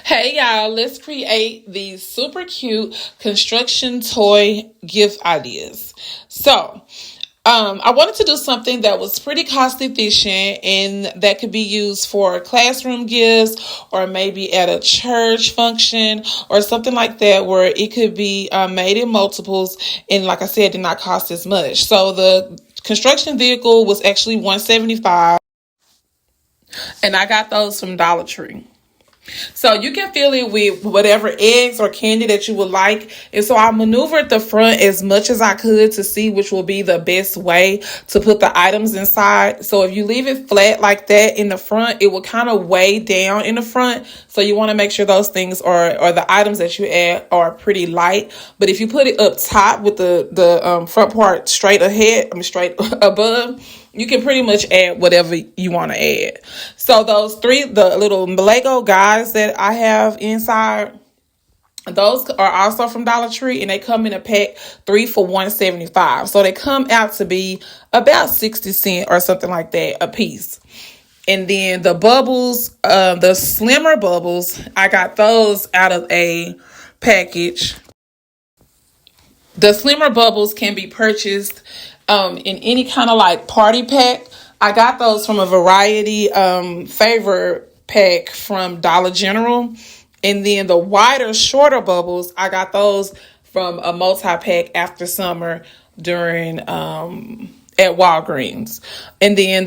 Hey y'all, let's create these super cute construction toy gift ideas. So, I wanted to do something that was pretty cost efficient and that could be used for classroom gifts or maybe at a church function or something like that where it could be made in multiples and like I said, did not cost as much. So the construction vehicle was actually $175 and I got those from Dollar Tree. So you can fill it with whatever eggs or candy that you would like. And so I maneuvered the front as much as I could to see which will be the best way to put the items inside. So if you leave it flat like that in the front, it will kind of weigh down in the front. So you want to make sure those things or the items that you add are pretty light. But if you put it up top with the front part straight ahead, straight above, you can pretty much add whatever you want to add. So those the little Lego guys that I have inside, those are also from Dollar Tree and they come in a pack 3 for $175. So they come out to be about 60 cents or something like that a piece. And then the bubbles, the slimmer bubbles, I got those out of a package. The slimmer bubbles can be purchased in any kind of like party pack. I got those from a variety favor pack from Dollar General. And then the wider, shorter bubbles, I got those from a multi-pack after summer during at Walgreens. And then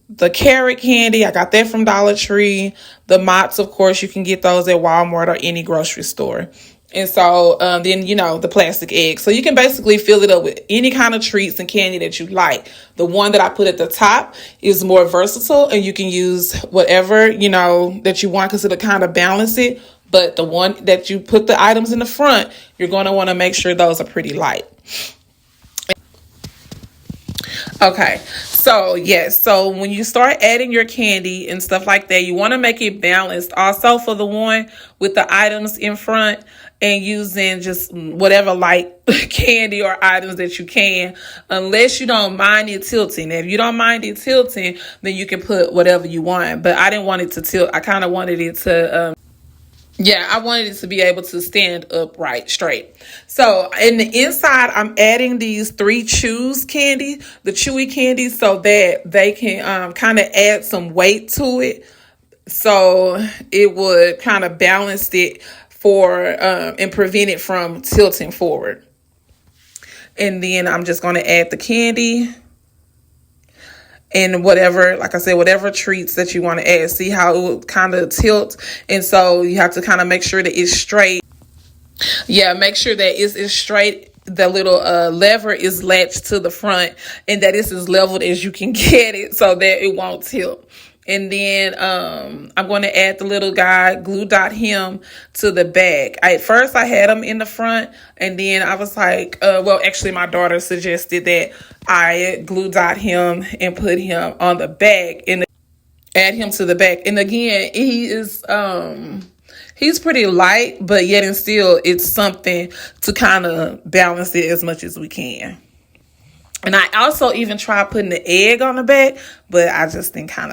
the carrot candy, I got that from Dollar Tree. The Mott's, of course, you can get those at Walmart or any grocery store. And so then, the plastic eggs. So you can basically fill it up with any kind of treats and candy that you like. The one that I put at the top is more versatile and you can use whatever, that you want because it'll kind of balance it. But the one that you put the items in the front, you're going to want to make sure those are pretty light. Okay, so yes, so when you start adding your candy and stuff like that, you want to make it balanced. Also for the one with the items in front and using just whatever light candy or items that you can, unless you don't mind it tilting. If you don't mind it tilting, then you can put whatever you want. But I didn't want it to tilt. I kind of wanted it to I wanted it to be able to stand upright straight. So in the inside, I'm adding these 3 chews candy, the chewy candy, so that they can kind of add some weight to it. So it would kind of balance it for and prevent it from tilting forward. And then I'm just going to add the candy. And whatever, like I said, whatever treats that you want to add, see how it will kind of tilt. And so you have to kind of make sure that it's straight. Yeah, make sure that it's straight. The little lever is latched to the front and that it's as leveled as you can get it so that it won't tilt. And then I'm going to add the little guy, glue dot him to the back. At first I had him in the front and then I was like, actually my daughter suggested that I glue dot him and put him on the back and add him to the back. And again, he is, he's pretty light, but yet and still it's something to kind of balance it as much as we can. And I also even tried putting the egg on the back, but I didn't kind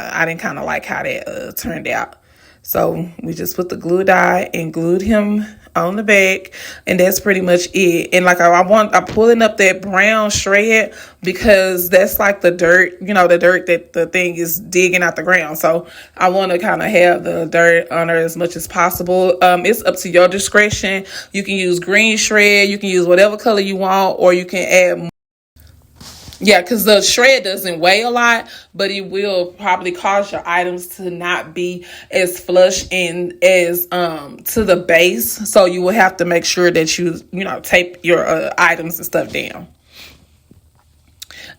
of like how that turned out. So we just put the glue dye and glued him on the back, and that's pretty much it. And like I'm pulling up that brown shred because that's like the dirt, the dirt that the thing is digging out the ground. So I want to kind of have the dirt on her as much as possible. It's up to your discretion. You can use green shred, you can use whatever color you want, or you can add more. Yeah, because the shred doesn't weigh a lot, but it will probably cause your items to not be as flush and as to the base. So you will have to make sure that you tape your items and stuff down.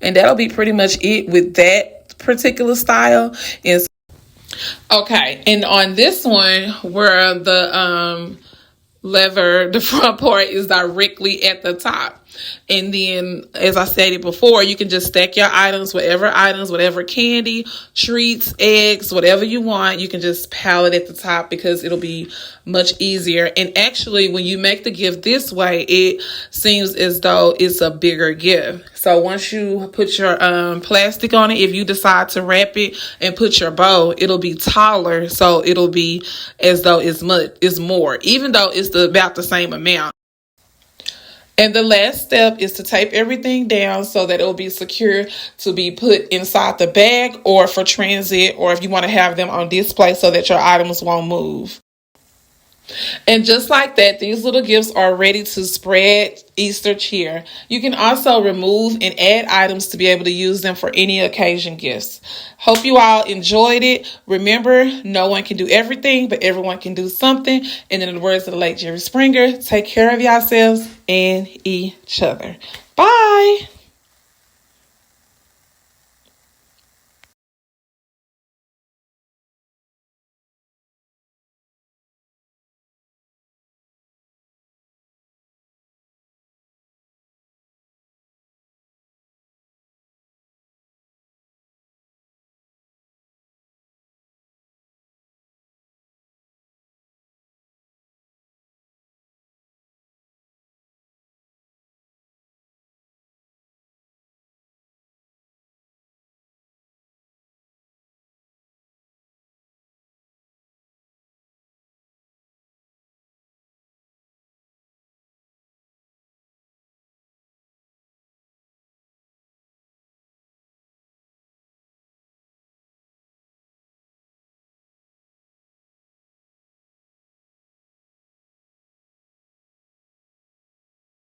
And that'll be pretty much it with that particular style. Okay, and on this one where the lever, the front part is directly at the top. And then, as I stated before, you can just stack your items, whatever candy, treats, eggs, whatever you want. You can just pile it at the top because it'll be much easier. And actually, when you make the gift this way, it seems as though it's a bigger gift. So once you put your plastic on it, if you decide to wrap it and put your bow, it'll be taller. So it'll be as though it's more, even though it's about the same amount. And the last step is to tape everything down so that it will be secure to be put inside the bag or for transit, or if you want to have them on display so that your items won't move. And just like that, these little gifts are ready to spread Easter cheer. You can also remove and add items to be able to use them for any occasion gifts. Hope you all enjoyed it. Remember, no one can do everything, but everyone can do something. And in the words of the late Jerry Springer, take care of yourselves and each other. Bye.